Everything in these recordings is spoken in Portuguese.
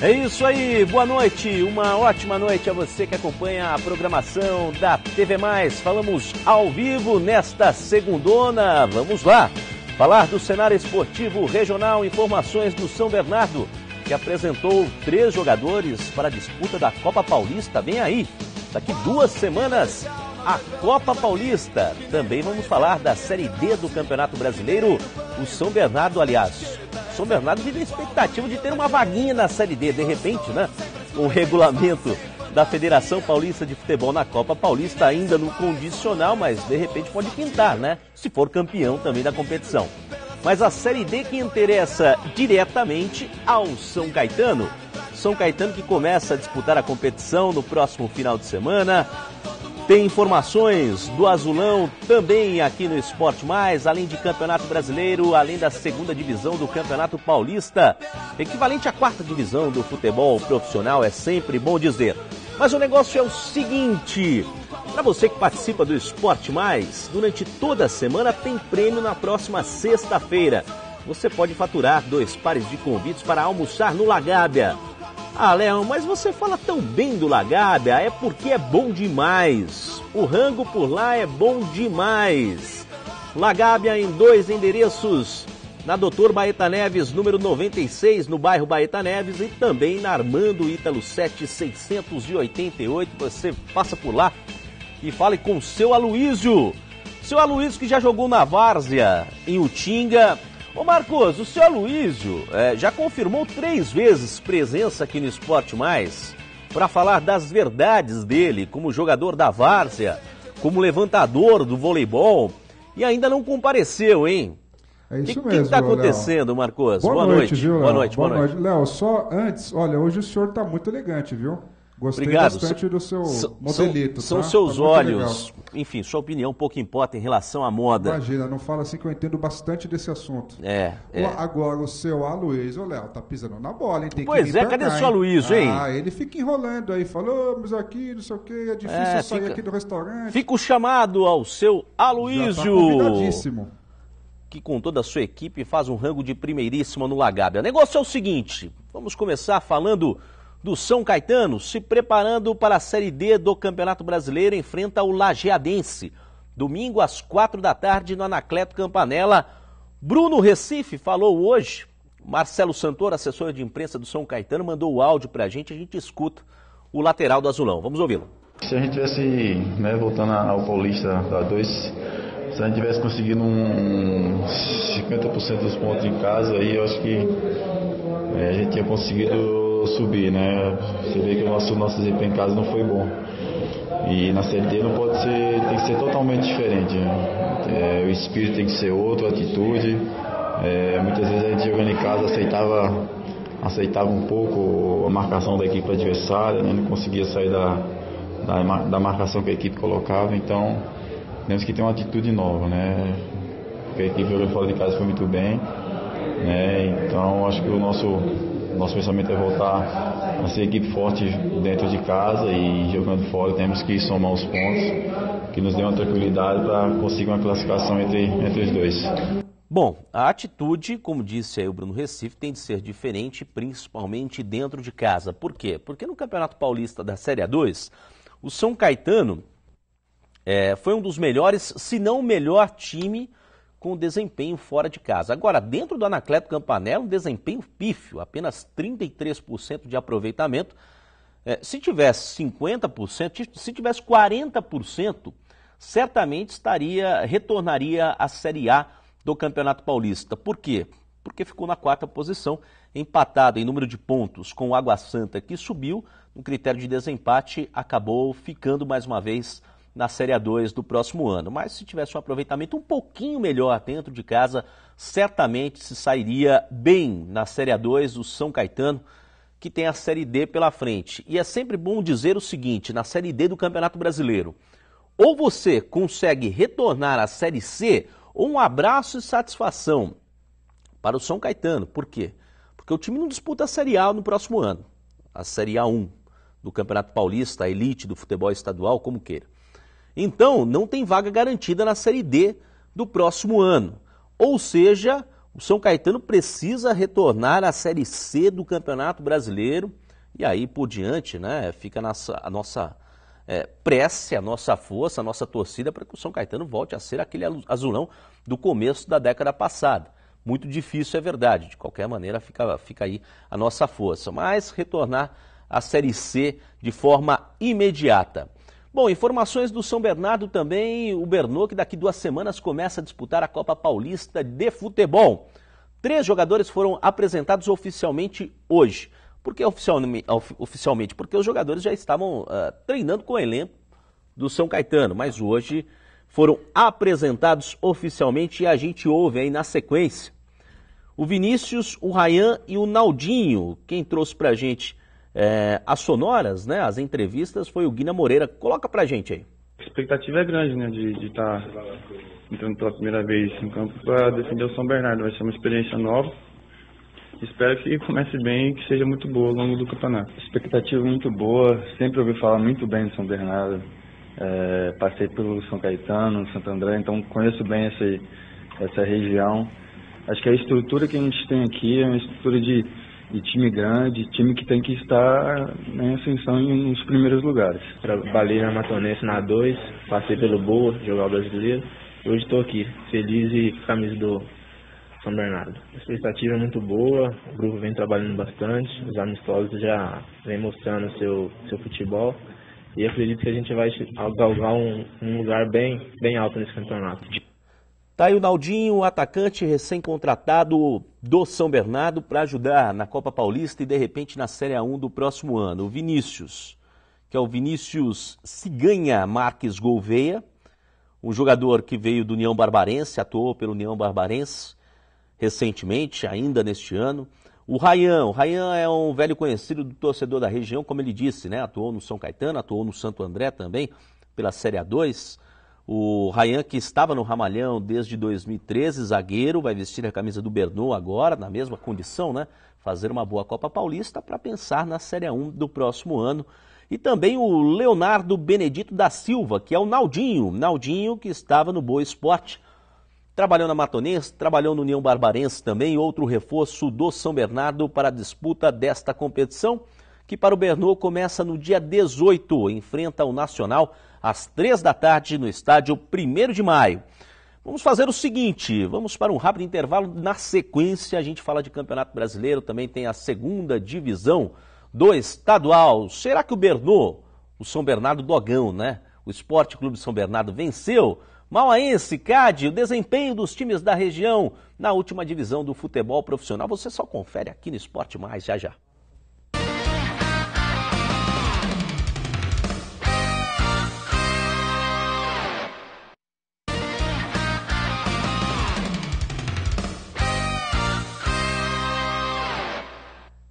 É isso aí, boa noite, uma ótima noite a você que acompanha a programação da TV Mais. Falamos ao vivo nesta segundona, vamos lá, falar do cenário esportivo regional, informações do São Bernardo, que apresentou 3 jogadores para a disputa da Copa Paulista. Vem aí, daqui 2 semanas, a Copa Paulista. Também vamos falar da Série D do Campeonato Brasileiro, o São Bernardo, aliás. São Bernardo vive a expectativa de ter uma vaguinha na Série D, de repente, né? O regulamento da Federação Paulista de Futebol na Copa Paulista ainda no condicional, mas de repente pode pintar, né? Se for campeão também da competição. Mas a Série D que interessa diretamente ao São Caetano. São Caetano que começa a disputar a competição no próximo final de semana. Tem informações do Azulão também aqui no Esporte Mais, além de Campeonato Brasileiro, além da 2ª divisão do Campeonato Paulista, equivalente à 4ª divisão do futebol profissional, é sempre bom dizer. Mas o negócio é o seguinte, para você que participa do Esporte Mais, durante toda a semana tem prêmio na próxima sexta-feira. Você pode faturar 2 pares de convites para almoçar no Lagábia. Ah, Léo, mas você fala tão bem do Lagábia, é porque é bom demais. O rango por lá é bom demais. Lagábia em 2 endereços, na Doutor Baeta Neves, número 96, no bairro Baeta Neves, e também na Armando Ítalo 7688. Você passa por lá e fale com o seu Aloísio. Seu Aloísio que já jogou na Várzea, em Utinga. Ô Marcos, o seu Aloísio já confirmou 3 vezes presença aqui no Esporte Mais para falar das verdades dele como jogador da Várzea, como levantador do voleibol, e ainda não compareceu, hein? É isso mesmo. O que está acontecendo, Léo? Marcos? Boa noite, viu, Léo? Boa noite. Léo, só antes, olha, hoje o senhor está muito elegante, viu? Gostei Obrigado. Bastante do seu modelito. São tá? seus tá olhos. Enfim, sua opinião pouco importa em relação à moda. Imagina, não fala assim que eu entendo bastante desse assunto. É. Agora, o seu Aloísio, Léo, tá pisando na bola, hein? Tem pois que é, cadê o seu Aloísio, hein? Ah, ele fica enrolando aí, falou, mas aqui, não sei o que, é difícil eu sair aqui do restaurante. Fica o chamado ao seu Aloísio. Já tá convidadíssimo. Que com toda a sua equipe faz um rango de primeiríssima no Lagábia. O negócio é o seguinte, vamos começar falando do São Caetano, se preparando para a Série D do Campeonato Brasileiro, enfrenta o Lajeadense. Domingo às 4 da tarde no Anacleto Campanella. Bruno Recife falou hoje, Marcelo Santoro, assessor de imprensa do São Caetano, mandou o áudio pra gente, a gente escuta o lateral do Azulão. Vamos ouvi-lo. Se a gente tivesse, voltando ao Paulista da 2, se a gente tivesse conseguido uns 50% dos pontos em casa, aí eu acho que a gente tinha conseguido subir, né? Você vê que o nosso desempenho em casa não foi bom. E na Série D não pode ser, tem que ser totalmente diferente, né? O espírito tem que ser outro, a atitude. Muitas vezes a gente jogando em casa aceitava um pouco a marcação da equipe adversária, né? Não conseguia sair da marcação que a equipe colocava, então temos que ter uma atitude nova, né? Porque a equipe jogando fora de casa foi muito bem, né? Então acho que o nosso pensamento é voltar a ser equipe forte dentro de casa, e jogando fora temos que somar os pontos que nos dê uma tranquilidade para conseguir uma classificação entre os dois. Bom, a atitude, como disse aí o Bruno Recife, tem de ser diferente, principalmente dentro de casa. Por quê? Porque no Campeonato Paulista da Série A2, o São Caetano foi um dos melhores, se não o melhor time com desempenho fora de casa. Agora, dentro do Anacleto Campanella, um desempenho pífio, apenas 33% de aproveitamento. Se tivesse 50%, se tivesse 40%, certamente retornaria à Série A do Campeonato Paulista. Por quê? Porque ficou na 4ª posição, empatado em número de pontos com o Água Santa, que subiu. No critério de desempate, acabou ficando mais uma vez na Série A2 do próximo ano. Mas se tivesse um aproveitamento um pouquinho melhor dentro de casa, certamente se sairia bem na Série A2 o São Caetano, que tem a Série D pela frente. E é sempre bom dizer o seguinte, na Série D do Campeonato Brasileiro, ou você consegue retornar à Série C, ou um abraço e satisfação para o São Caetano. Por quê? Porque o time não disputa a Série A no próximo ano, a Série A1 do Campeonato Paulista, a elite do futebol estadual, como queira. Então, não tem vaga garantida na Série D do próximo ano. Ou seja, O São Caetano precisa retornar à Série C do Campeonato Brasileiro e aí por diante, né, fica a nossa prece, a nossa força, a nossa torcida para que o São Caetano volte a ser aquele azulão do começo da década passada. Muito difícil, é verdade, de qualquer maneira fica aí a nossa força, mas retornar à Série C de forma imediata. Bom, informações do São Bernardo também, o Bernô que daqui 2 semanas começa a disputar a Copa Paulista de Futebol. 3 jogadores foram apresentados oficialmente hoje. Por que oficialmente? Porque os jogadores já estavam treinando com o elenco do São Caetano, mas hoje foram apresentados oficialmente e a gente ouve aí na sequência o Vinícius, o Rayan e o Naldinho. Quem trouxe pra gente as sonoras, né, as entrevistas, foi o Guina Moreira. Coloca pra gente aí. A expectativa é grande, né, de estar entrando pela primeira vez em campo para defender o São Bernardo. Vai ser uma experiência nova. Espero que comece bem e que seja muito boa ao longo do campeonato. Expectativa muito boa, sempre ouvi falar muito bem do São Bernardo. Passei pelo São Caetano, Santo André, então conheço bem essa região. Acho que a estrutura que a gente tem aqui é uma estrutura de time grande, time que tem que estar em ascensão nos primeiros lugares. Trabalhei na Matonense na 2, passei pelo Boa, jogar brasileiro. Hoje estou aqui, feliz e com a camisa do São Bernardo. A expectativa é muito boa, o grupo vem trabalhando bastante, os amistosos já vem mostrando o seu futebol e acredito que a gente vai galgar um lugar bem alto nesse campeonato. Tá aí o Naldinho, o atacante recém-contratado do São Bernardo para ajudar na Copa Paulista e de repente na Série A1 do próximo ano. O Vinícius, que é o Vinícius Ciganha Marques Gouveia, um jogador que veio do União Barbarense, atuou pelo União Barbarense recentemente, ainda neste ano. O Rayan é um velho conhecido do torcedor da região, como ele disse, né? Atuou no São Caetano, atuou no Santo André também, pela Série A2. O Rayan, que estava no Ramalhão desde 2013, zagueiro, vai vestir a camisa do Bernô agora, na mesma condição, né? Fazer uma boa Copa Paulista para pensar na Série A1 do próximo ano. E também o Leonardo Benedito da Silva, que é o Naldinho que estava no Boa Esporte. Trabalhou na Matonense, trabalhou no União Barbarense também, outro reforço do São Bernardo para a disputa desta competição, que para o Bernô começa no dia 18, enfrenta o Nacional às 3 da tarde no estádio 1º de maio. Vamos fazer o seguinte, vamos para um rápido intervalo, na sequência a gente fala de Campeonato Brasileiro, também tem a 2ª divisão do estadual. Será que o Bernô, o São Bernardo Dogão, né? O Esporte Clube São Bernardo venceu Mauaense, CAD, o desempenho dos times da região na última divisão do futebol profissional. Você só confere aqui no Esporte Mais, já.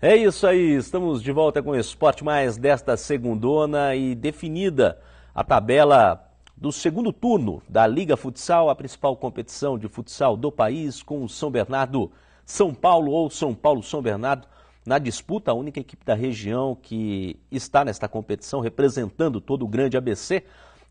É isso aí, estamos de volta com o Esporte Mais desta segundona e definida a tabela do 2º turno da Liga Futsal, a principal competição de futsal do país, com o São Bernardo São Paulo ou São Paulo São Bernardo na disputa, a única equipe da região que está nesta competição representando todo o grande ABC,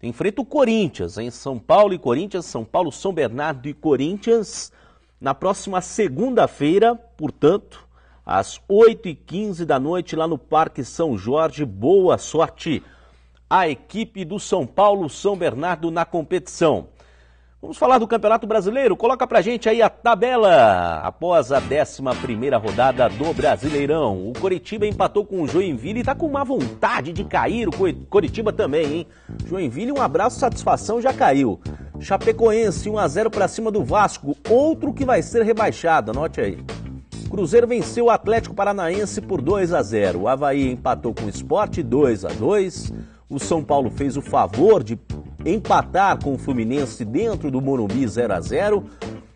enfrenta o Corinthians, em São Paulo e Corinthians, São Paulo, São Bernardo e Corinthians, na próxima segunda-feira, portanto, às 8h15 da noite, lá no Parque São Jorge. Boa sorte à equipe do São Paulo São Bernardo na competição. Vamos falar do Campeonato Brasileiro. Coloca pra gente aí a tabela após a 11ª rodada do Brasileirão. O Coritiba empatou com o Joinville e tá com uma vontade de cair. O Coritiba também, hein? Joinville, um abraço, satisfação, já caiu. Chapecoense, 1-0 pra cima do Vasco. Outro que vai ser rebaixado, anote aí. Cruzeiro venceu o Atlético Paranaense por 2-0. O Avaí empatou com o Sport 2-2. O São Paulo fez o favor de empatar com o Fluminense dentro do Morumbi 0-0.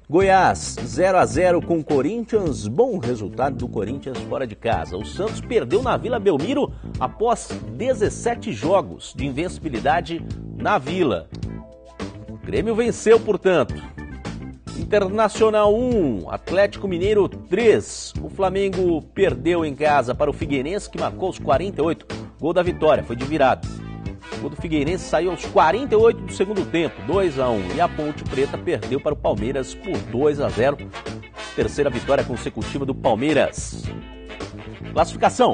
Goiás 0-0 com o Corinthians. Bom resultado do Corinthians fora de casa. O Santos perdeu na Vila Belmiro após 17 jogos de invencibilidade na Vila. O Grêmio venceu, portanto. Internacional 1, Atlético Mineiro 3. O Flamengo perdeu em casa para o Figueirense, que marcou os 48. Gol da vitória, foi de virada. O gol do Figueirense saiu aos 48 do segundo tempo, 2-1. E a Ponte Preta perdeu para o Palmeiras por 2-0. terceira vitória consecutiva do Palmeiras. Classificação.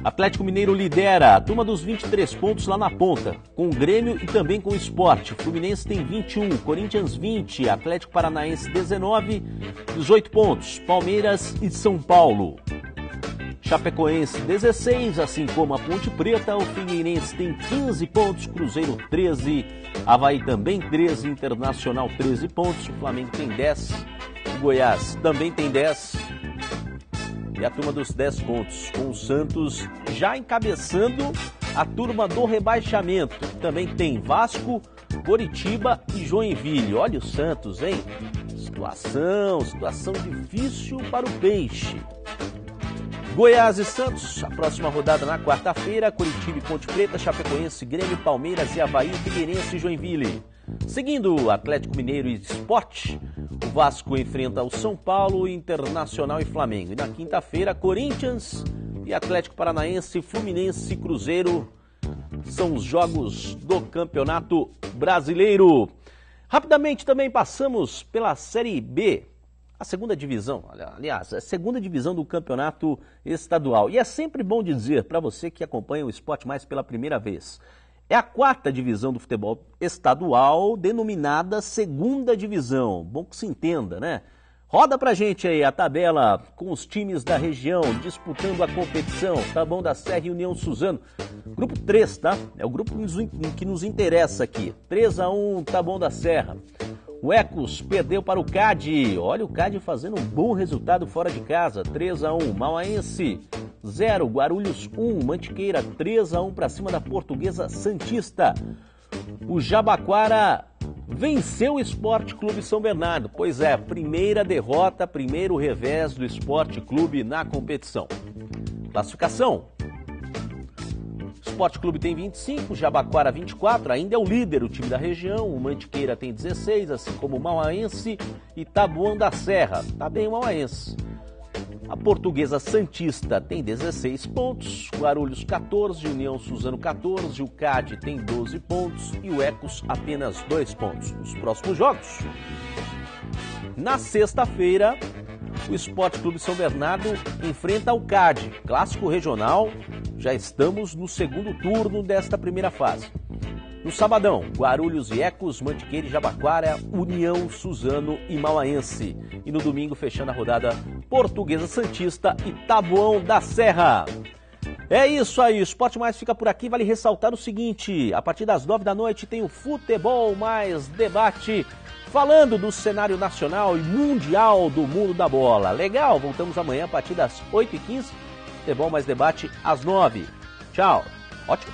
Atlético Mineiro lidera a turma dos 23 pontos lá na ponta, com o Grêmio e também com o Sport. Fluminense tem 21, Corinthians 20, Atlético Paranaense 19, 18 pontos, Palmeiras e São Paulo. Chapecoense 16, assim como a Ponte Preta, o Figueirense tem 15 pontos, Cruzeiro 13, Avaí também 13, Internacional 13 pontos, o Flamengo tem 10, o Goiás também tem 10. E a turma dos 10 pontos, com o Santos já encabeçando a turma do rebaixamento. Também tem Vasco, Coritiba e Joinville. Olha o Santos, hein? Situação difícil para o Peixe. Goiás e Santos, a próxima rodada na quarta-feira. Coritiba e Ponte Preta, Chapecoense, Grêmio, Palmeiras e Avaí, Figueirense e Joinville. Seguindo Atlético Mineiro e Sport, o Vasco enfrenta o São Paulo, Internacional e Flamengo. E na quinta-feira, Corinthians e Atlético Paranaense, Fluminense e Cruzeiro. São os jogos do Campeonato Brasileiro. Rapidamente também passamos pela Série B, a segunda divisão, aliás, a segunda divisão do Campeonato Estadual. E é sempre bom dizer para você que acompanha o Esporte Mais pela primeira vez, é a quarta divisão do futebol estadual, denominada segunda divisão. Bom que se entenda, né? Roda pra gente aí a tabela com os times da região disputando a competição. Taboão da Serra e União Suzano. Grupo 3, tá? É o grupo que nos interessa aqui. 3-1, Taboão da Serra. O Ecos perdeu para o CAD. Olha o CAD fazendo um bom resultado fora de casa. 3-1. Mauaense 0. Guarulhos 1. Mantiqueira 3-1 para cima da Portuguesa Santista. O Jabaquara venceu o Esporte Clube São Bernardo. Pois é, primeira derrota, primeiro revés do Esporte Clube na competição. Classificação. Esporte Clube tem 25, Jabaquara 24, ainda é o líder o time da região. O Mantiqueira tem 16, assim como o Mauaense e Taboão da Serra. Tá bem o Mauaense. A Portuguesa Santista tem 16 pontos, Guarulhos 14, União Suzano 14, o CAD tem 12 pontos e o Ecos apenas 2 pontos. Os próximos jogos. Na sexta-feira, o Esporte Clube São Bernardo enfrenta o CAD, clássico regional. Já estamos no segundo turno desta primeira fase. No sabadão, Guarulhos e Ecos, Mantiqueira e Jabaquara, União, Suzano e Mauaense. E no domingo, fechando a rodada, Portuguesa Santista e Taboão da Serra. É isso aí, o Esporte Mais fica por aqui. Vale ressaltar o seguinte, a partir das 9 da noite tem o Futebol Mais Debate, falando do cenário nacional e mundial do mundo da bola. Legal, voltamos amanhã a partir das 8h15. Futebol Mais Debate às 9. Tchau. Ótimo.